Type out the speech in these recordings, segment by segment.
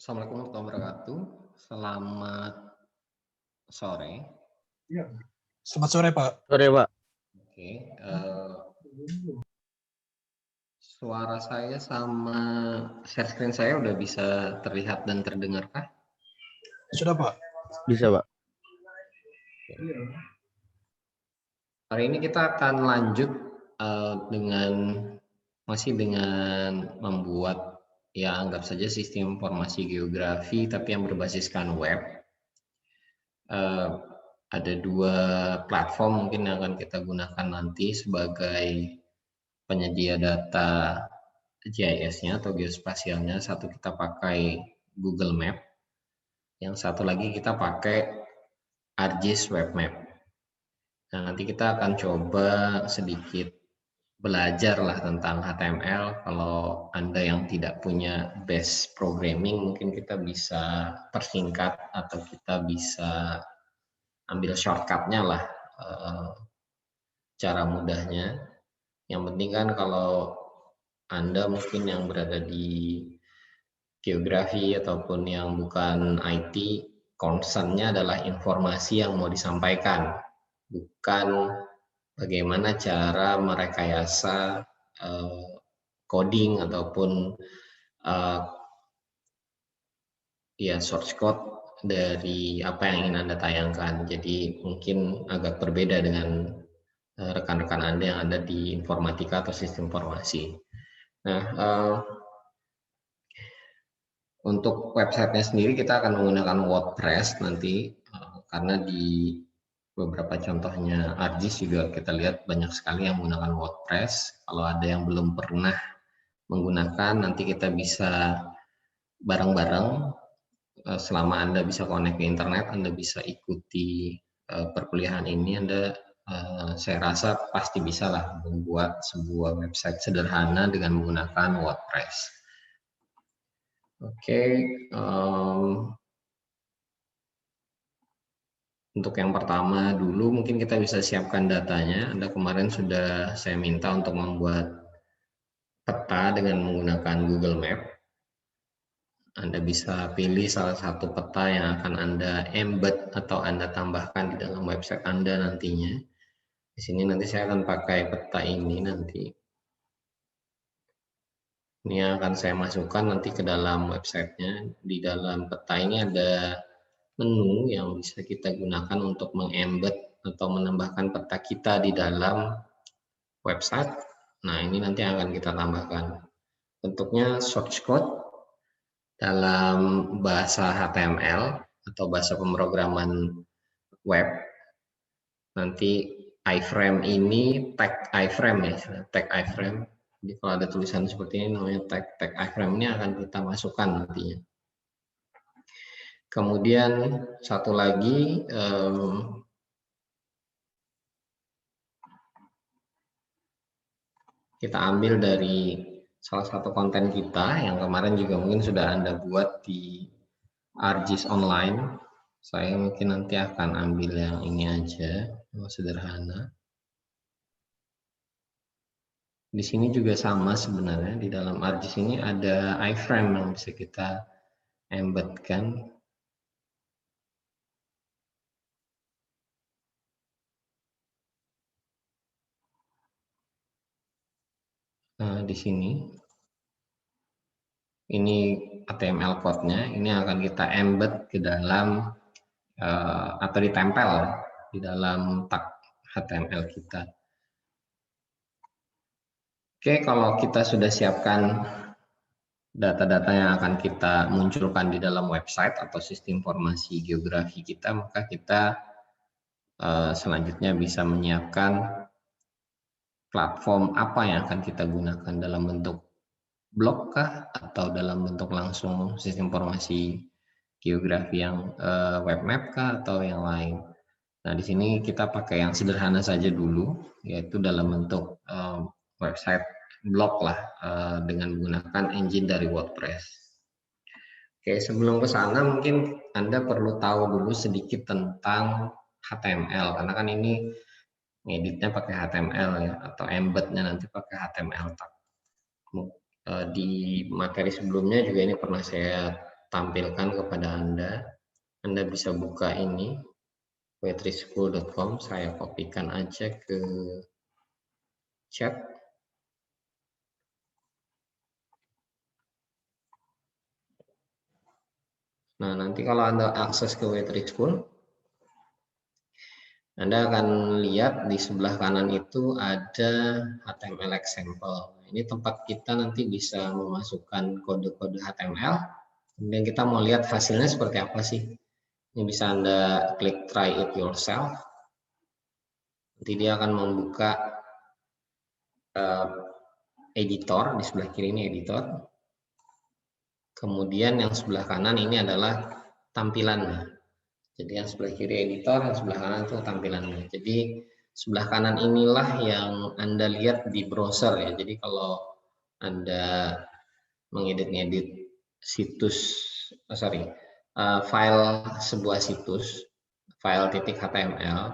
Assalamualaikum warahmatullahi wabarakatuh. Selamat sore. Iya. Selamat sore, Pak. Sore, Pak. Oke, suara saya sama share screen saya udah bisa terlihat dan terdengar kah? Sudah, Pak. Bisa, Pak. Hari ini kita akan lanjut masih dengan membuat ya anggap saja sistem informasi geografi tapi yang berbasiskan web. Ada dua platform mungkin yang akan kita gunakan nanti sebagai penyedia data GIS-nya atau geospasialnya. Satu kita pakai Google Map, yang satu lagi kita pakai ArcGIS Web Map. Nah, nanti kita akan coba sedikit belajar lah tentang HTML. Kalau Anda yang tidak punya base programming, mungkin kita bisa persingkat atau kita bisa ambil shortcutnya lah, cara mudahnya. Yang penting kan kalau Anda mungkin yang berada di geografi ataupun yang bukan IT, concern-nya adalah informasi yang mau disampaikan, bukan bagaimana cara merekayasa coding ataupun ya source code dari apa yang ingin Anda tayangkan. Jadi mungkin agak berbeda dengan rekan-rekan Anda yang ada di informatika atau sistem informasi. Nah, untuk websitenya sendiri kita akan menggunakan WordPress nanti, karena di beberapa contohnya ArcGIS juga kita lihat banyak sekali yang menggunakan WordPress. Kalau ada yang belum pernah menggunakan, nanti kita bisa bareng-bareng. Selama Anda bisa connect ke internet, Anda bisa ikuti perkuliahan ini, saya rasa pasti bisa lah membuat sebuah website sederhana dengan menggunakan WordPress. Oke, untuk yang pertama dulu mungkin kita bisa siapkan datanya. Anda kemarin sudah saya minta untuk membuat peta dengan menggunakan Google Map. Anda bisa pilih salah satu peta yang akan Anda embed atau Anda tambahkan di dalam website Anda nantinya. Di sini nanti saya akan pakai peta ini nanti. Ini yang akan saya masukkan nanti ke dalam websitenya. Di dalam peta ini ada menu yang bisa kita gunakan untuk mengembed atau menambahkan peta kita di dalam website. Nah, ini nanti akan kita tambahkan. Bentuknya source code dalam bahasa HTML atau bahasa pemrograman web. Nanti iframe ini tag iframe ya, tag iframe. Jadi kalau ada tulisan seperti ini namanya tag iframe, ini akan kita masukkan nantinya. Kemudian satu lagi, kita ambil dari salah satu konten kita yang kemarin juga mungkin sudah Anda buat di ArcGIS Online. Saya mungkin nanti akan ambil yang ini aja, yang sederhana. Di sini juga sama sebenarnya, di dalam ArcGIS ini ada iframe yang bisa kita embedkan. Nah, di sini ini HTML code-nya, ini akan kita embed ke dalam atau ditempel di dalam tag HTML kita. Oke, kalau kita sudah siapkan data-data yang akan kita munculkan di dalam website atau sistem informasi geografi kita, maka kita selanjutnya bisa menyiapkan platform apa yang akan kita gunakan, dalam bentuk blog kah atau dalam bentuk langsung sistem informasi geografi yang web map kah atau yang lain. Nah, di sini kita pakai yang sederhana saja dulu, yaitu dalam bentuk website blog lah, dengan menggunakan engine dari WordPress. Oke, sebelum ke sana mungkin Anda perlu tahu dulu sedikit tentang HTML, karena kan ini ngeditnya pakai HTML ya, atau embednya nanti pakai HTML tag. Di materi sebelumnya juga ini pernah saya tampilkan kepada Anda. Anda bisa buka ini, wetrischool.com, saya kopikan aja ke chat. Nah, nanti kalau Anda akses ke Wetrischool, Anda akan lihat di sebelah kanan itu ada HTML example. Ini tempat kita nanti bisa memasukkan kode-kode HTML. Kemudian kita mau lihat hasilnya seperti apa sih. Ini bisa Anda klik try it yourself. Nanti dia akan membuka editor, di sebelah kiri ini editor. Kemudian yang sebelah kanan ini adalah tampilannya. Jadi yang sebelah kiri editor, yang sebelah kanan itu tampilannya. Jadi sebelah kanan inilah yang Anda lihat di browser ya. Jadi kalau Anda mengedit-ngedit situs, file sebuah situs, file .html,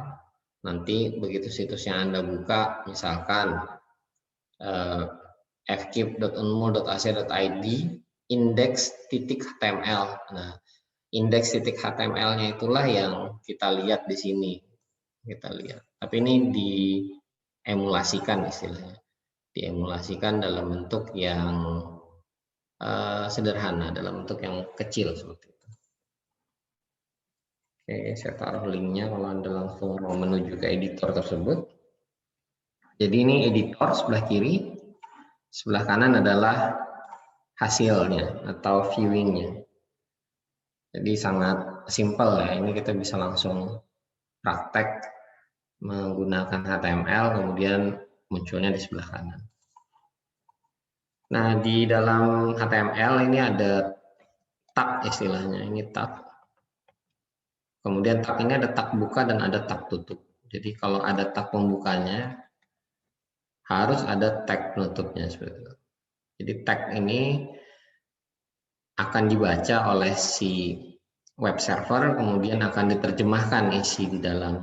nanti begitu situsnya Anda buka, misalkan fkeep.unmul.ac.id index.html. Nah, indeks.html-nya itulah yang kita lihat di sini. Kita lihat. Tapi ini diemulasikan istilahnya. Diemulasikan dalam bentuk yang sederhana, dalam bentuk yang kecil seperti itu. Oke, saya taruh linknya kalau Anda langsung mau menuju ke editor tersebut. Jadi ini editor sebelah kiri, sebelah kanan adalah hasilnya atau viewingnya. Jadi sangat simple ya, ini kita bisa langsung praktek menggunakan HTML, kemudian munculnya di sebelah kanan. Nah, di dalam HTML ini ada tag istilahnya, ini tag. Kemudian tag ini ada tag buka dan ada tag tutup. Jadi kalau ada tag pembukanya, harus ada tag penutupnya seperti itu. Jadi tag ini akan dibaca oleh si web server, kemudian akan diterjemahkan isi di dalam.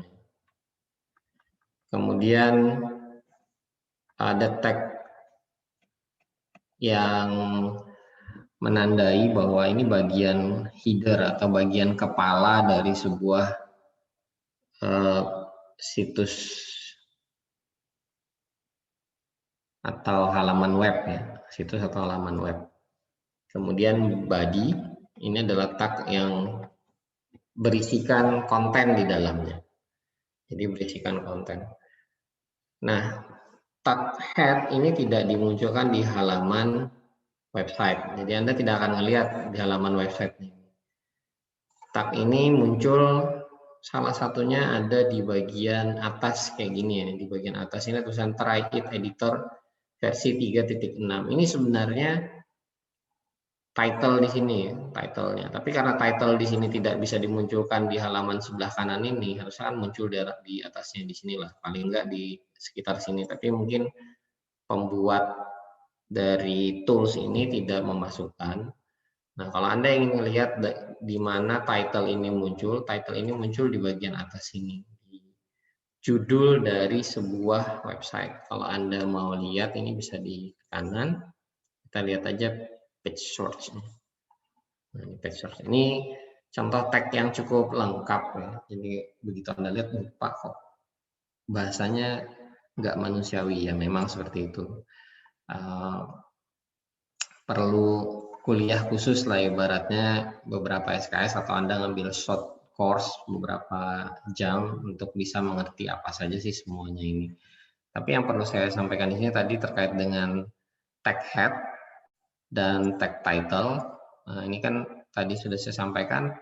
Kemudian ada tag yang menandai bahwa ini bagian header atau bagian kepala dari sebuah situs atau halaman web ya, situs atau halaman web. Kemudian body ini adalah tag yang berisikan konten di dalamnya. Jadi berisikan konten. Nah, tag head ini tidak dimunculkan di halaman website. Jadi Anda tidak akan melihat di halaman website ini. Tag ini muncul salah satunya ada di bagian atas kayak gini ya. Di bagian atas ini tulisan try it editor versi 3.6. Ini sebenarnya title di sini ya, title-nya. Tapi karena title di sini tidak bisa dimunculkan di halaman sebelah kanan ini, harusnya kan muncul di atasnya di sinilah, paling enggak di sekitar sini. Tapi mungkin pembuat dari tools ini tidak memasukkan. Nah, kalau Anda ingin melihat di mana title ini muncul di bagian atas sini. Judul dari sebuah website. Kalau Anda mau lihat ini bisa di kanan. Kita lihat aja page source. Nah, ini page source. Ini contoh tag yang cukup lengkap ya. Jadi begitu Anda lihat, lupa kok bahasanya nggak manusiawi ya. Memang seperti itu. Perlu kuliah khusus lah ibaratnya, beberapa SKS atau Anda ngambil short course beberapa jam untuk bisa mengerti apa saja sih semuanya ini. Tapi yang perlu saya sampaikan di sini tadi terkait dengan tag head dan tag title. Nah, ini kan tadi sudah saya sampaikan,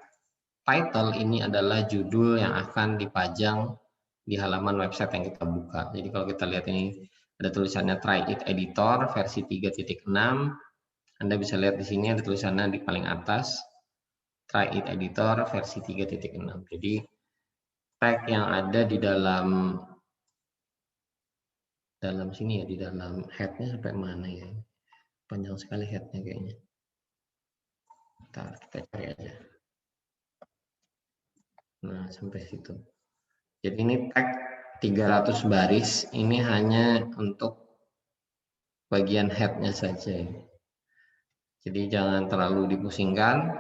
title ini adalah judul yang akan dipajang di halaman website yang kita buka. Jadi kalau kita lihat ini ada tulisannya try it editor versi 3.6. Anda bisa lihat di sini ada tulisannya di paling atas, try it editor versi 3.6. Jadi tag yang ada di dalam sini ya, di dalam headnya sampai mana ya? Panjang sekali headnya kayaknya. Ntar kita cari aja. Nah, sampai situ. Jadi ini tag 300 baris, ini hanya untuk bagian headnya saja. Jadi jangan terlalu dipusingkan.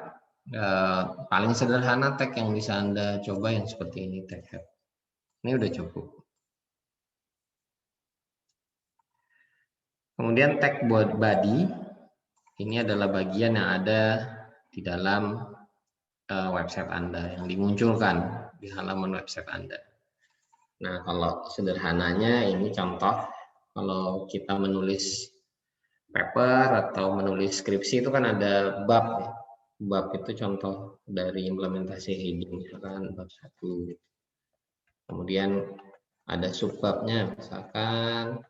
Paling sederhana tag yang bisa Anda coba yang seperti ini, tag head. Ini udah cukup. Kemudian tag buat body, ini adalah bagian yang ada di dalam website Anda, yang dimunculkan di halaman website Anda. Nah, kalau sederhananya ini contoh, kalau kita menulis paper atau menulis skripsi itu kan ada bab ya. Bab itu contoh dari implementasi heading, misalkan bab 1. Kemudian ada subbabnya, misalkan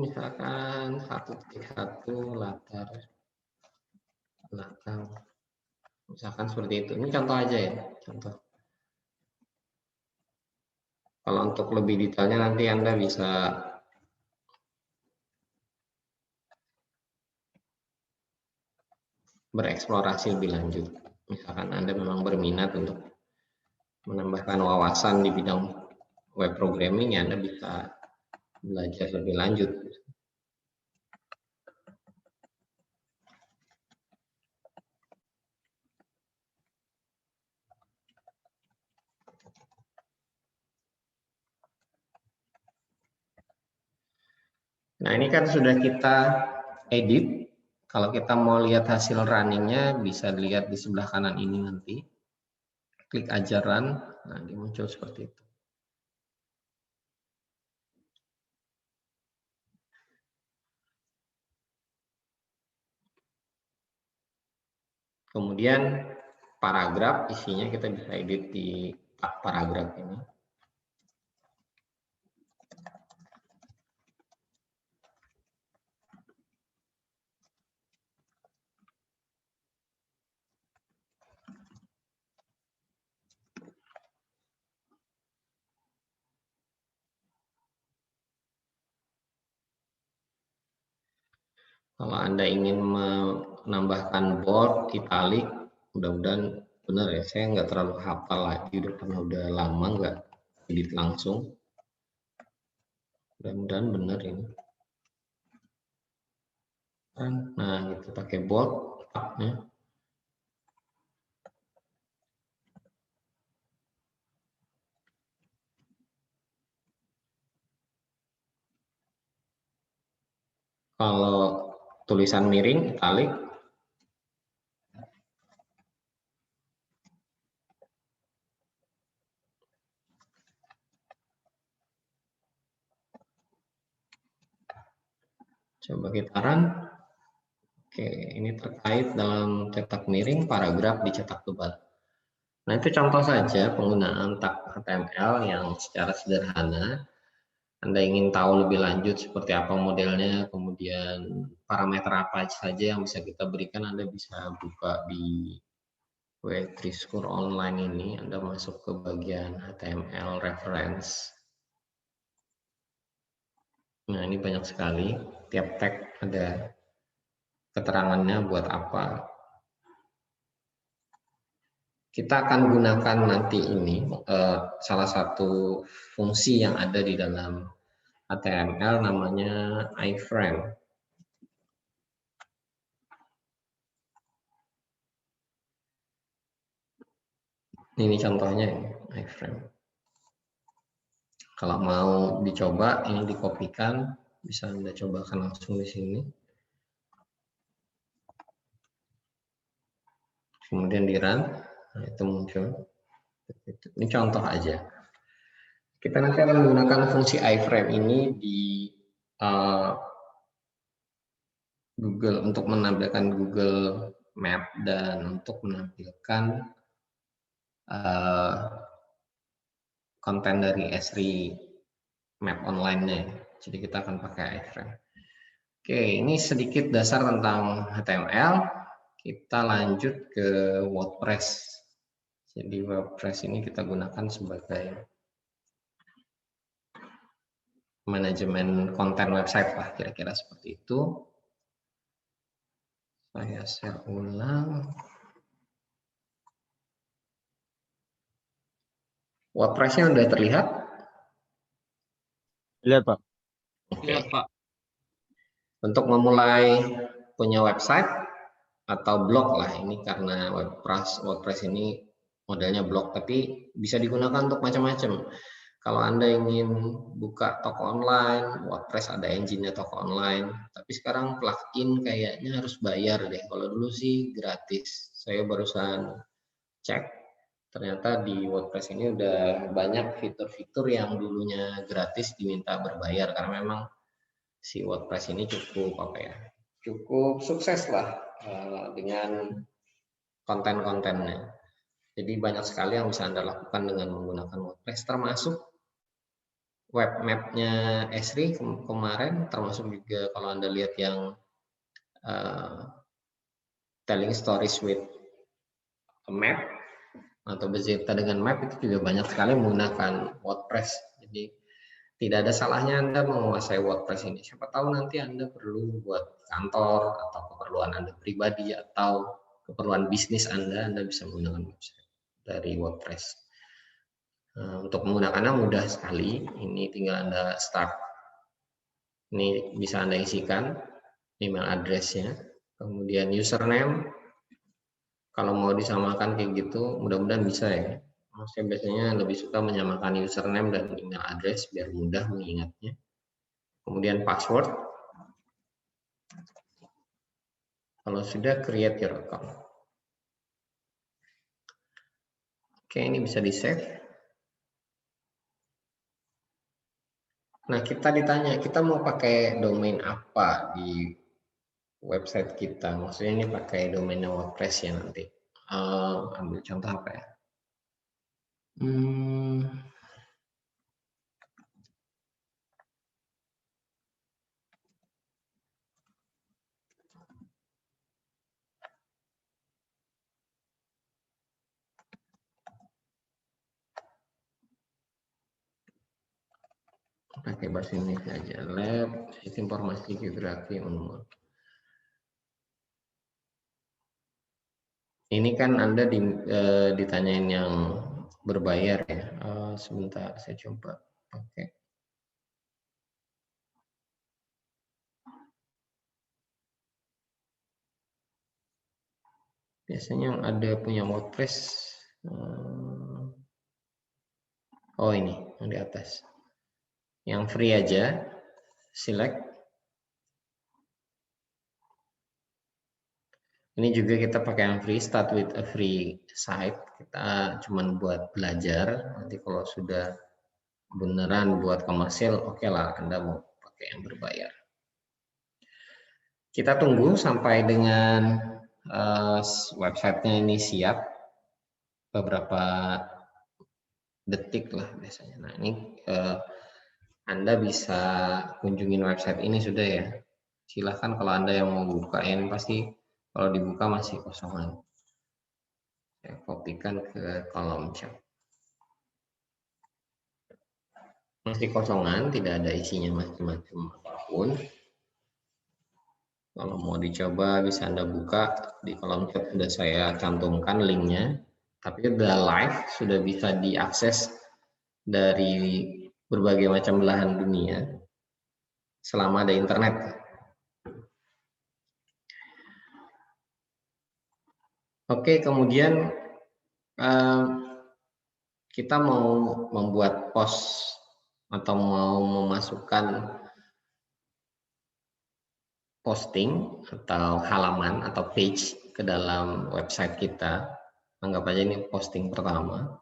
misalkan 1.1 latar belakang. Misalkan seperti itu. Ini contoh aja ya, contoh. Kalau untuk lebih detailnya nanti Anda bisa bereksplorasi lebih lanjut. Misalkan Anda memang berminat untuk menambahkan wawasan di bidang web programming, ya Anda bisa belajar lebih lanjut. Nah, ini kan sudah kita edit. Kalau kita mau lihat hasil runningnya, bisa dilihat di sebelah kanan ini nanti. Klik aja run, nah dia muncul seperti itu. Kemudian paragraf, isinya kita bisa edit di paragraf ini. Kalau Anda ingin menambahkan bold, italic, mudah-mudahan benar ya. Saya nggak terlalu hafal lagi, udah lama nggak edit langsung. Mudah-mudahan benar ini. Nah, itu pakai bold, ya. Kalau tulisan miring, italic, coba kita run. Oke, ini terkait dalam cetak miring, paragraf dicetak tebal. Nah, itu contoh saja penggunaan tag HTML yang secara sederhana. Anda ingin tahu lebih lanjut seperti apa modelnya, kemudian parameter apa saja yang bisa kita berikan, Anda bisa buka di W3 School online ini. Anda masuk ke bagian HTML reference. Nah, ini banyak sekali. Tiap tag ada keterangannya buat apa. Kita akan gunakan nanti ini salah satu fungsi yang ada di dalam HTML namanya iframe. Ini contohnya iframe. Kalau mau dicoba, ini dikopikan, bisa Anda cobakan langsung di sini. Kemudian di run, nah itu muncul. Ini contoh aja. Kita nanti akan menggunakan fungsi iframe ini di Google untuk menampilkan Google Map dan untuk menampilkan konten dari Esri Map online-nya. Jadi kita akan pakai iframe. Oke, ini sedikit dasar tentang HTML. Kita lanjut ke WordPress. Jadi WordPress ini kita gunakan sebagai manajemen konten website lah, kira-kira seperti itu. Saya share ulang. WordPress-nya udah terlihat? Lihat, Pak. Oke. Untuk memulai punya website atau blog lah, ini karena WordPress ini modelnya blog, tapi bisa digunakan untuk macam-macam. Kalau Anda ingin buka toko online, WordPress ada engine-nya toko online, tapi sekarang plugin kayaknya harus bayar deh. Kalau dulu sih gratis. Saya barusan cek, ternyata di WordPress ini udah banyak fitur-fitur yang dulunya gratis diminta berbayar, karena memang si WordPress ini cukup sukses lah dengan konten-kontennya. Jadi banyak sekali yang bisa Anda lakukan dengan menggunakan WordPress, termasuk web map-nya Esri kemarin, termasuk juga kalau Anda lihat yang telling stories with a map atau bercerita dengan map, itu juga banyak sekali menggunakan WordPress. Jadi tidak ada salahnya Anda menguasai WordPress ini. Siapa tahu nanti Anda perlu buat kantor atau keperluan Anda pribadi atau keperluan bisnis Anda bisa menggunakan website dari WordPress. Untuk menggunakannya mudah sekali. Ini tinggal Anda start. Ini bisa Anda isikan email address-nya, kemudian username. Kalau mau disamakan kayak gitu, mudah-mudahan bisa ya. Saya biasanya lebih suka menyamakan username dan email address biar mudah mengingatnya. Kemudian password. Kalau sudah, create your account. Oke, ini bisa di-save. Nah, kita ditanya, kita mau pakai domain apa di website kita? Maksudnya ini pakai domainnya WordPress ya nanti. Ambil contoh apa ya? Pakai bahasa Indonesia aja. Lab, sistem informasi geografi umum. Ini kan Anda ditanyain yang berbayar ya. Sebentar, saya coba pakai. Biasanya yang ada punya WordPress. Oh ini, yang di atas. Yang free aja, select. Ini juga kita pakai yang free, start with a free site. Kita cuman buat belajar. Nanti kalau sudah beneran buat komersil, oke lah Anda mau pakai yang berbayar. Kita tunggu sampai dengan websitenya ini siap. Beberapa detik lah biasanya. Nah ini Anda bisa kunjungin website ini sudah ya. Silahkan kalau Anda yang mau buka, ini pasti kalau dibuka masih kosongan. Saya kopikan ke kolom chat. Masih kosongan, tidak ada isinya macam-macam apapun. Kalau mau dicoba bisa Anda buka di kolom chat, sudah saya cantumkan linknya. Tapi sudah live, sudah bisa diakses dari berbagai macam belahan dunia selama ada internet. Oke, kemudian kita mau membuat post atau mau memasukkan posting atau halaman atau page ke dalam website kita. Anggap aja ini posting pertama.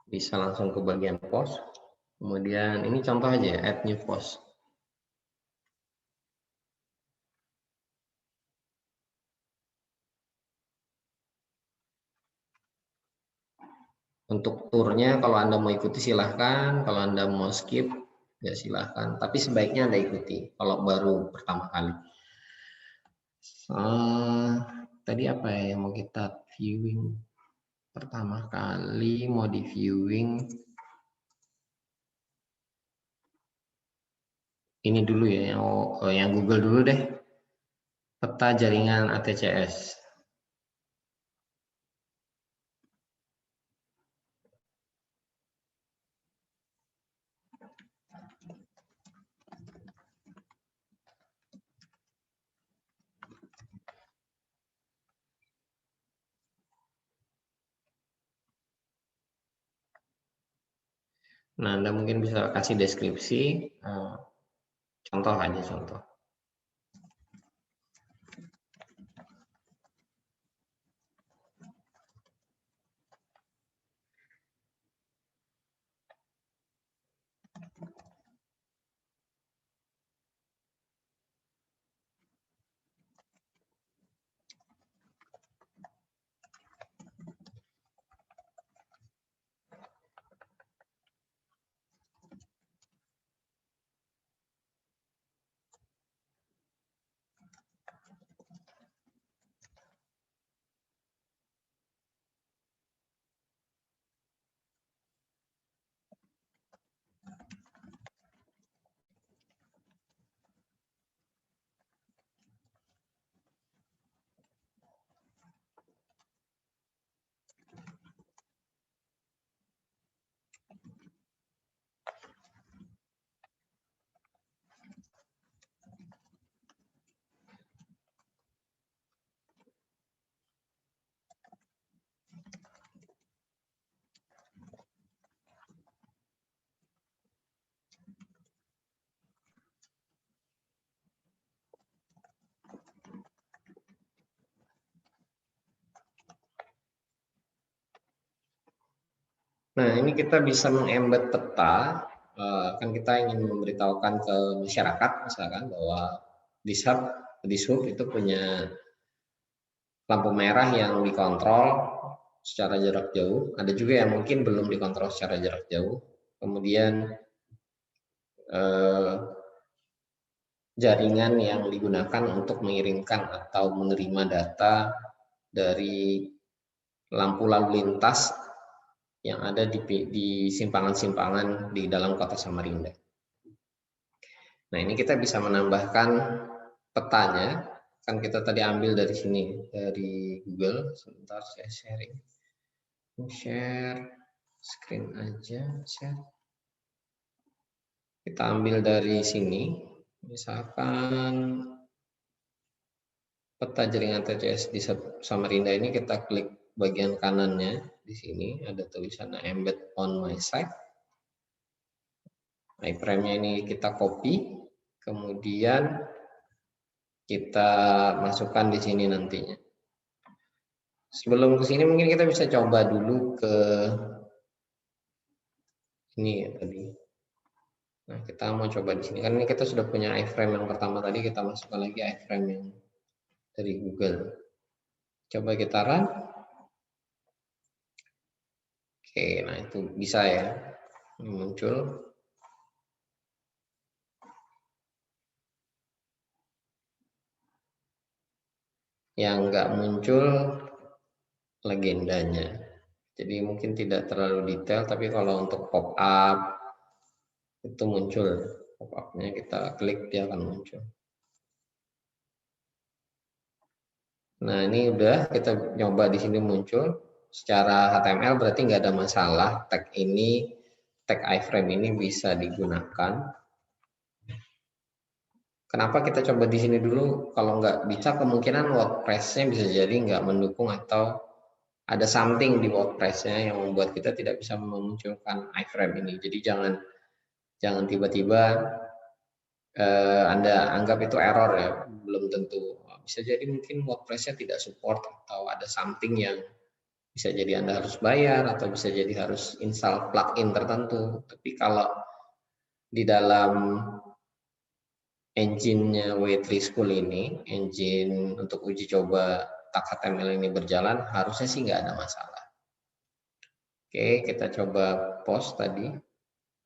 Bisa langsung ke bagian post. Kemudian ini contoh aja ya, add new post. Untuk turnya kalau Anda mau ikuti silahkan, kalau Anda mau skip ya silahkan. Tapi sebaiknya Anda ikuti kalau baru pertama kali. Tadi apa ya yang mau kita viewing? Pertama kali mau di viewing. Ini dulu ya, yang Google dulu deh. Peta jaringan ATCS. Nah, Anda mungkin bisa kasih deskripsi, contoh aja contoh. Nah, ini kita bisa mengembed peta, kan kita ingin memberitahukan ke masyarakat misalkan bahwa Dishub itu punya lampu merah yang dikontrol secara jarak jauh. Ada juga yang mungkin belum dikontrol secara jarak jauh. Kemudian jaringan yang digunakan untuk mengirimkan atau menerima data dari lampu lalu lintas yang ada di simpangan-simpangan di dalam kota Samarinda. Nah, ini kita bisa menambahkan petanya, kan kita tadi ambil dari sini, dari Google. Sebentar saya sharing. Share screen aja, share. Kita ambil dari sini, misalkan peta jaringan TCS di Samarinda ini, kita klik bagian kanannya di sini ada tulisan embed on my site. Iframe-nya ini kita copy, kemudian kita masukkan di sini nantinya. Sebelum ke sini mungkin kita bisa coba dulu ke ini ya tadi. Nah, kita mau coba di sini kan ini kita sudah punya iframe yang pertama tadi, kita masukkan lagi iframe yang dari Google. Coba kita run. Oke, nah itu bisa ya. Ini muncul. Yang nggak muncul legendanya. Jadi mungkin tidak terlalu detail, tapi kalau untuk pop up itu muncul. Pop up-nya kita klik, dia akan muncul. Nah, ini udah kita nyoba di sini muncul. Secara HTML berarti nggak ada masalah. Tag ini, tag iframe ini bisa digunakan. Kenapa kita coba di sini dulu? Kalau nggak bisa, kemungkinan WordPress-nya bisa jadi nggak mendukung atau ada something di WordPress-nya yang membuat kita tidak bisa memunculkan iframe ini. Jadi jangan tiba-tiba Anda anggap itu error ya, belum tentu. Bisa jadi mungkin WordPress-nya tidak support atau ada something yang bisa jadi Anda harus bayar atau bisa jadi harus install plugin tertentu. Tapi kalau di dalam engine-nya W3 School ini, engine untuk uji coba tag HTML ini berjalan, harusnya sih nggak ada masalah. Oke, kita coba post tadi.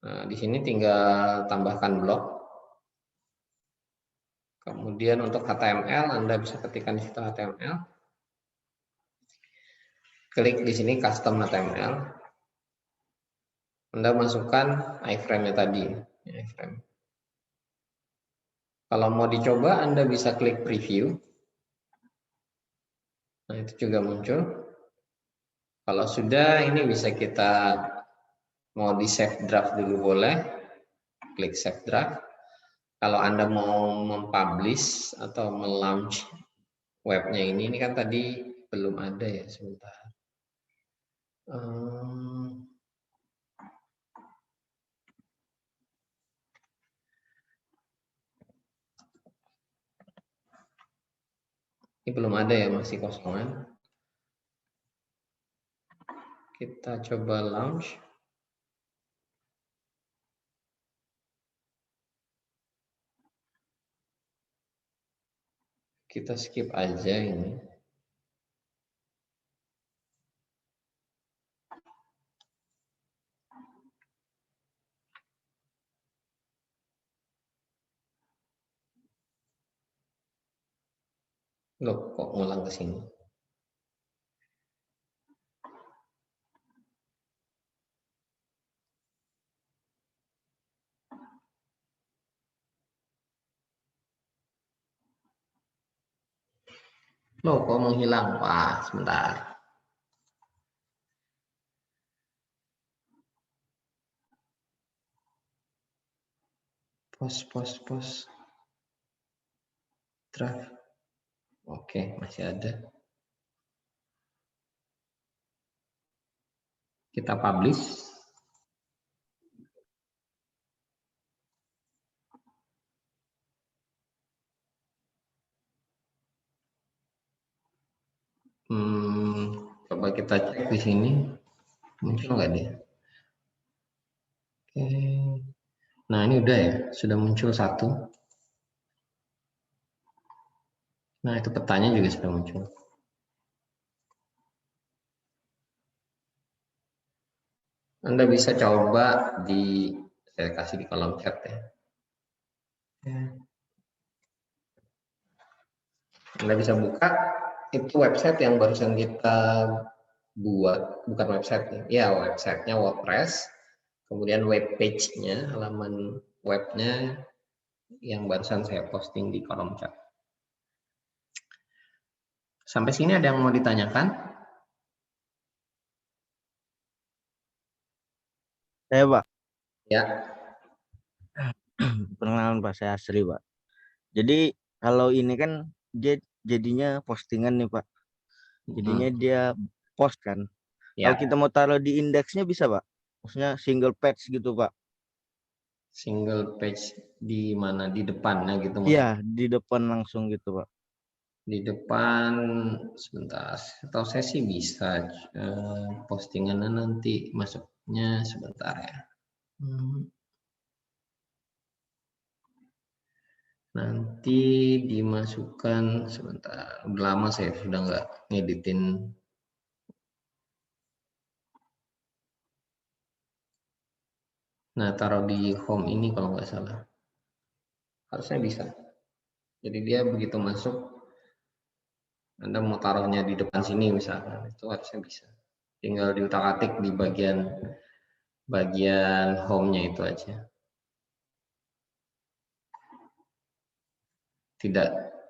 Nah, di sini tinggal tambahkan blok. Kemudian untuk HTML, Anda bisa ketikkan di situ HTML. Klik di sini custom HTML. Anda masukkan iframe-nya tadi. Iframe. Kalau mau dicoba, Anda bisa klik preview. Nah, itu juga muncul. Kalau sudah, ini bisa kita mau di save draft dulu boleh. Klik save draft. Kalau Anda mau mempublish atau melaunch webnya ini kan tadi belum ada ya, sebentar. Ini belum ada ya, masih kosongan. Kita coba launch. Kita skip aja ini. Loh, kok ngulang ke sini? Loh, kok menghilang? Wah, sebentar. Post. Draft. Oke, masih ada. Kita publish. Coba kita cek di sini. Muncul nggak dia? Oke. Nah, ini udah ya. Sudah muncul satu. Nah, itu petanya juga sudah muncul. Anda bisa coba saya kasih di kolom chat ya. Anda bisa buka, itu website yang barusan kita buat, bukan website ya, websitenya WordPress, kemudian web page-nya, halaman webnya yang barusan saya posting di kolom chat. Sampai sini ada yang mau ditanyakan? Saya Pak. Ya. Perkenalan Pak, saya Asri Pak. Jadi kalau ini kan dia jadinya postingan nih Pak. Jadinya dia post kan. Ya. Kalau kita mau taruh di indeksnya bisa Pak? Maksudnya single page gitu Pak. Single page di mana? Di depannya gitu? Iya, di depan langsung gitu Pak. Di depan, sebentar. Atau saya sih bisa postingannya nanti masuknya sebentar ya. Nanti dimasukkan sebentar. Udah lama saya sudah nggak ngeditin. Nah, taruh di home ini kalau nggak salah. Harusnya bisa. Jadi dia begitu masuk, Anda mau taruhnya di depan sini misalkan, itu harusnya bisa. Tinggal diutak-atik di bagian home-nya itu aja.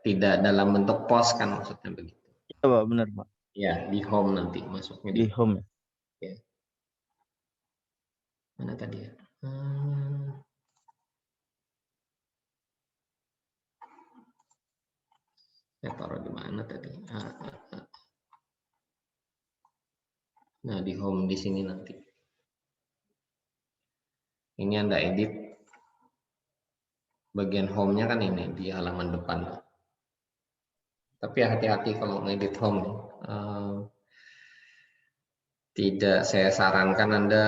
Tidak dalam bentuk post kan maksudnya begitu. Iya Pak, benar Pak. Ya, di home nanti masuknya di home ya. Ya. Mana tadi ya? Saya taruh di mana tadi? Nah, di home di sini nanti. Ini Anda edit. Bagian home-nya kan ini di halaman depan. Tapi hati-hati kalau ngedit home. Tidak saya sarankan Anda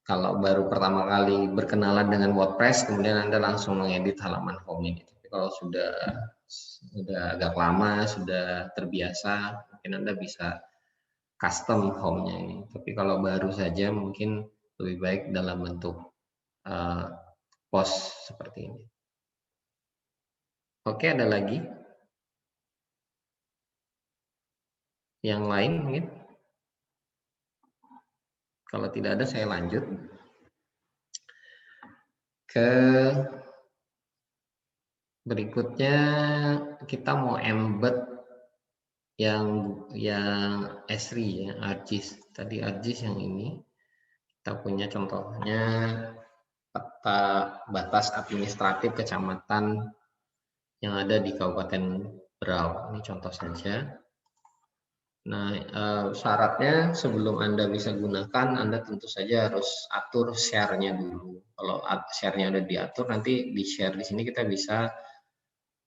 kalau baru pertama kali berkenalan dengan WordPress, kemudian Anda langsung mengedit halaman home ini. Tapi kalau sudah agak lama, sudah terbiasa, mungkin Anda bisa custom home-nya ini. Tapi kalau baru saja mungkin lebih baik dalam bentuk post seperti ini. Oke, ada lagi? Yang lain mungkin? Kalau tidak ada, saya lanjut ke berikutnya. Kita mau embed yang Esri ya, ArcGIS. Tadi ArcGIS yang ini. Kita punya contohnya peta batas administratif kecamatan yang ada di Kabupaten Berau. Ini contoh saja. Nah, syaratnya sebelum Anda bisa gunakan, Anda tentu saja harus atur share-nya dulu. Kalau share-nya udah diatur, nanti di share di sini kita bisa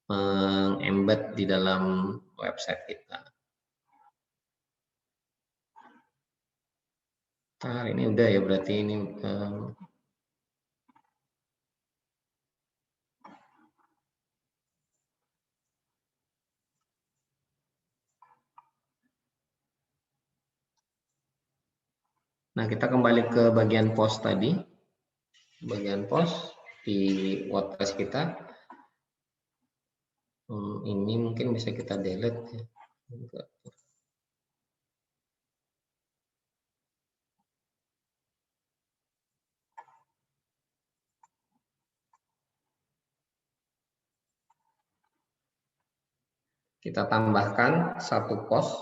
meng-embed di dalam website kita. Nah, ini udah ya, berarti ini nah, kita kembali ke bagian post tadi. Bagian post di WordPress kita. Ini mungkin bisa kita delete ya. Kita tambahkan satu post,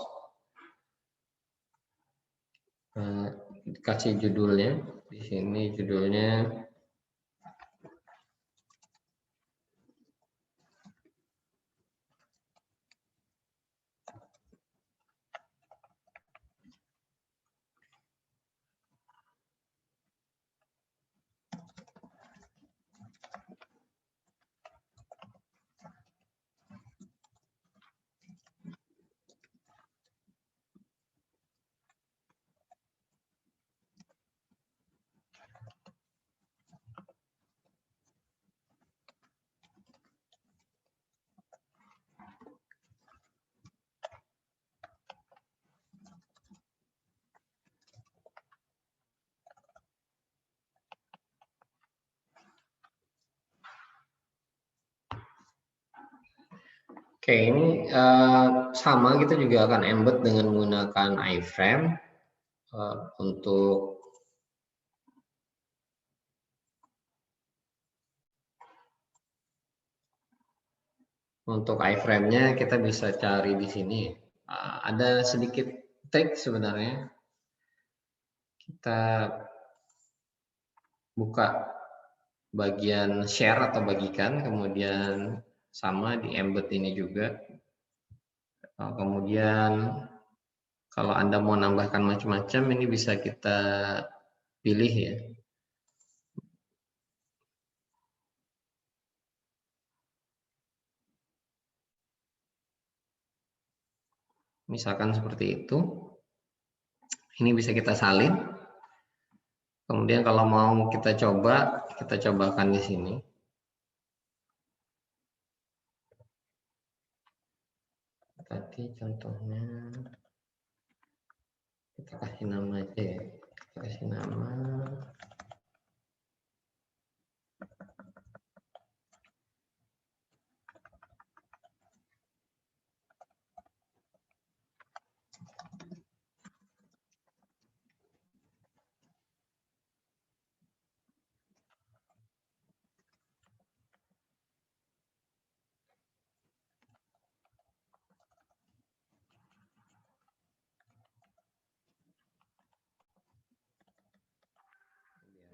kasih judulnya. Di sini judulnya Oke, ini sama, kita juga akan embed dengan menggunakan iframe untuk iframe-nya kita bisa cari di sini. Ada sedikit trik sebenarnya. Kita buka bagian share atau bagikan, kemudian sama di embed ini juga. Kemudian kalau Anda mau nambahkan macam-macam, ini bisa kita pilih ya. Misalkan seperti itu. Ini bisa kita salin. Kemudian kalau mau kita cobakan di sini. Tadi contohnya kita kasih nama aja ya. Kita kasih nama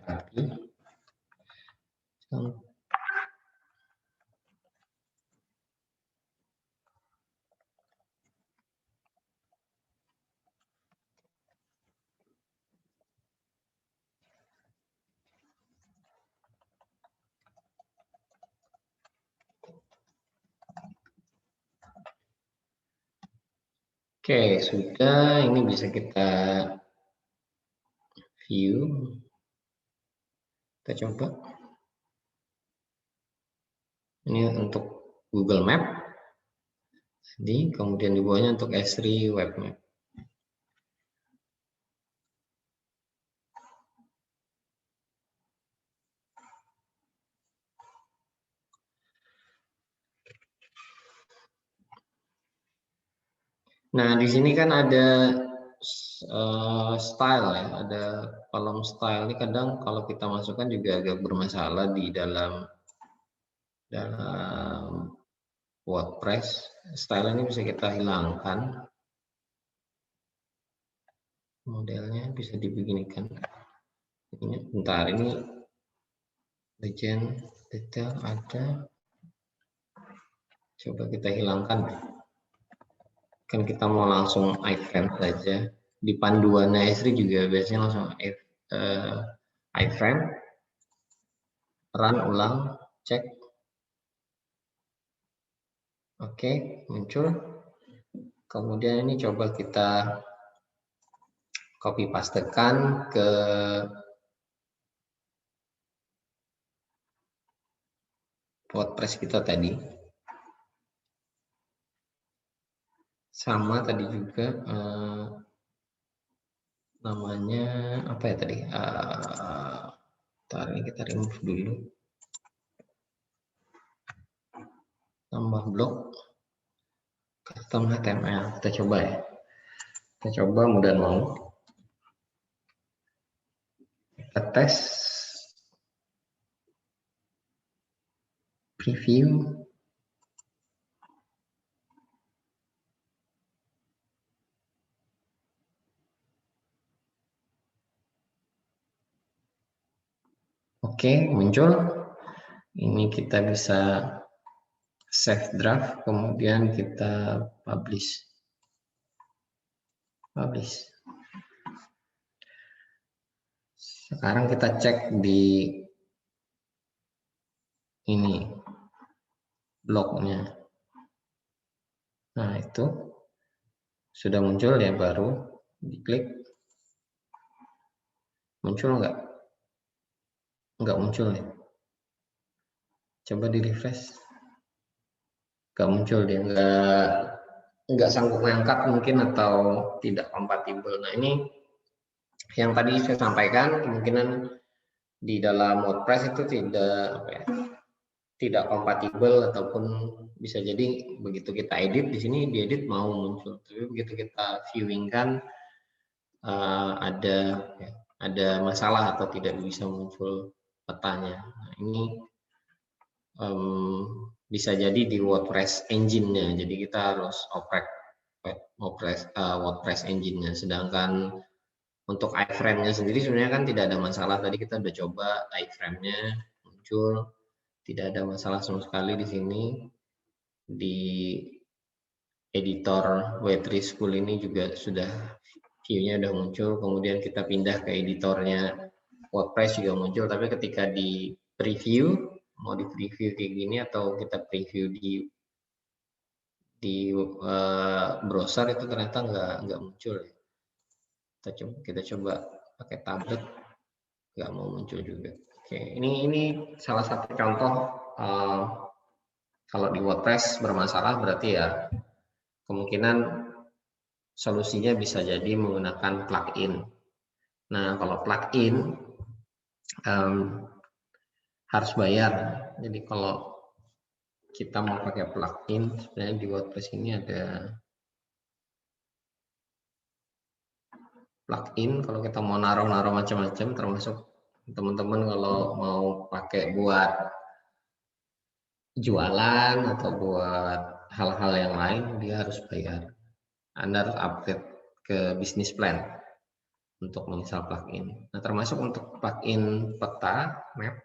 rapi. Oke, sudah. Ini bisa kita view. Kita coba. Ini untuk Google Map. Jadi, kemudian di bawahnya untuk S3 Web Map. Nah, di sini kan ada style ya, ada kolom style. Ini kadang kalau kita masukkan juga agak bermasalah di dalam WordPress. Style ini bisa kita hilangkan. Modelnya bisa dibeginikan. Bentar, ini legend detail ada. Coba kita hilangkan. Kan kita mau langsung iframe saja. Di panduan S3 juga biasanya langsung iframe, run ulang, cek. Oke, muncul. Kemudian ini coba kita copy pastekan ke WordPress kita tadi. Sama tadi juga namanya apa ya tadi? Ntar ini kita remove dulu. Tambah blok custom HTML. Kita coba ya. Kita coba mudah mau. Kita tes preview. Oke, muncul. Ini kita bisa save draft, kemudian kita publish. Sekarang kita cek di ini blognya. Nah, itu sudah muncul ya, baru diklik. Muncul nggak? Nggak muncul ya. Coba di refresh. Nggak muncul dia, nggak sanggup mengangkat mungkin atau tidak kompatibel. Nah, ini yang tadi saya sampaikan, kemungkinan di dalam WordPress itu tidak kompatibel, ataupun bisa jadi begitu kita edit di sini diedit mau muncul, tapi begitu kita viewing kan ada masalah atau tidak bisa muncul petanya. Nah, ini bisa jadi di WordPress engine-nya, jadi kita harus oprek WordPress engine-nya. Sedangkan untuk iframe-nya sendiri sebenarnya kan tidak ada masalah. Tadi kita udah coba iframe-nya muncul, tidak ada masalah sama sekali di sini. Di editor W3 School ini juga sudah view-nya udah muncul. Kemudian kita pindah ke editornya WordPress juga muncul. Tapi ketika di preview, mau di preview kayak gini atau kita preview di browser itu ternyata nggak muncul. Kita coba pakai tablet, nggak mau muncul juga. Oke, ini salah satu contoh kalau di WordPress bermasalah, berarti ya kemungkinan solusinya bisa jadi menggunakan plugin. Nah, kalau plugin harus bayar. Jadi kalau kita mau pakai plugin, sebenarnya di WordPress ini ada plugin. Kalau kita mau naruh macam-macam, termasuk teman-teman kalau mau pakai buat jualan atau buat hal-hal yang lain, dia harus bayar. Anda harus upgrade ke business plan untuk menginstal plugin. Nah, termasuk untuk plugin peta map,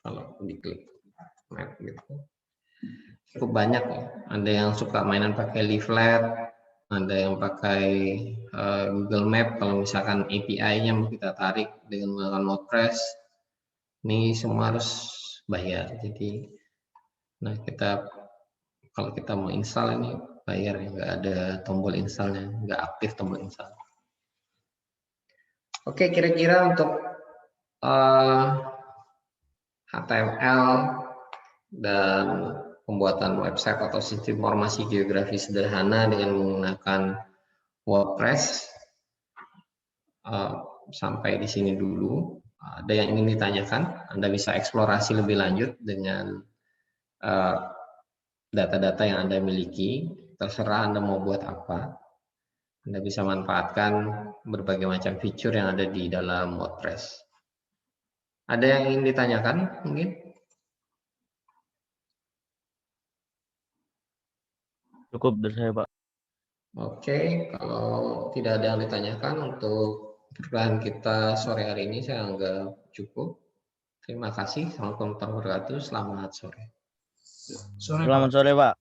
kalau diklik map gitu, cukup banyak ya. Ada yang suka mainan pakai leaflet, ada yang pakai Google Map. Kalau misalkan API-nya mau kita tarik dengan menggunakan WordPress, ini semua harus bayar. Jadi, nah kalau kita mau install ini bayar ya, nggak ada tombol installnya, nggak aktif tombol install. Oke, kira-kira untuk HTML dan pembuatan website atau sistem informasi geografi sederhana dengan menggunakan WordPress sampai di sini dulu. Ada yang ingin ditanyakan? Anda bisa eksplorasi lebih lanjut dengan data-data yang Anda miliki. Terserah Anda mau buat apa. Anda bisa manfaatkan berbagai macam fitur yang ada di dalam WordPress. Ada yang ingin ditanyakan mungkin? Cukup dari saya, Pak. Oke, kalau tidak ada yang ditanyakan untuk perkuliahan kita sore hari ini, saya anggap cukup. Terima kasih. Assalamualaikum warahmatullahi wabarakatuh. Selamat sore. Sore, Pak. Selamat sore, Pak.